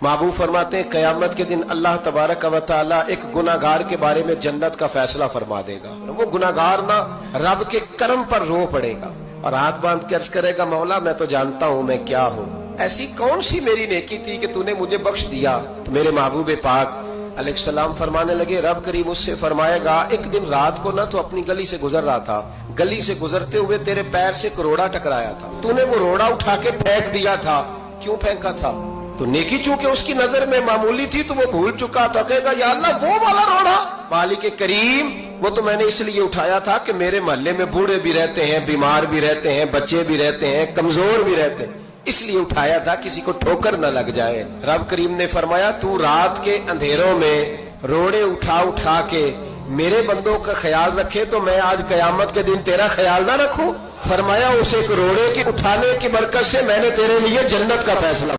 महबूब फरमाते हैं क़यामत के दिन अल्लाह तबारक व तआला एक गुनाहगार के बारे में जन्नत का फैसला फरमा देगा। वो गुनाहगार ना रब के करम पर रो पड़ेगा और हाथ बांध के अर्ज करेगा, मौला मैं तो जानता हूं मैं क्या हूं, ऐसी कौन सी मेरी नेकी थी कि तूने मुझे बख्श दिया। तो मेरे महबूब पाक अलैहिस्सलाम फरमाने लगे, रब करीम उससे फरमाएगा, एक दिन रात को ना तो अपनी गली से गुजर रहा था, गली से गुजरते हुए तेरे पैर से एक रोड़ा टकराया था, तूने वो रोड़ा उठा के फेंक दिया था। क्यों फेंका था? तो नेकी चूंकि उसकी नजर में मामूली थी तो वो भूल चुका। तो कहेगा, या अल्लाह वो वाला रोड़ा मालिक करीम, वो तो मैंने इसलिए उठाया था कि मेरे मोहल्ले में बूढ़े भी रहते हैं, बीमार भी रहते हैं, बच्चे भी रहते हैं, कमजोर भी रहते हैं, इसलिए उठाया था किसी को ठोकर न लग जाए। रब करीम ने फरमाया, तू रात के अंधेरों में रोड़े उठा उठा के मेरे बंदों का ख्याल रखे तो मैं आज कयामत के दिन तेरा ख्याल ना रखूं। फरमाया, उस एक रोड़े के उठाने की बरकत से मैंने तेरे लिए जन्नत का फैसला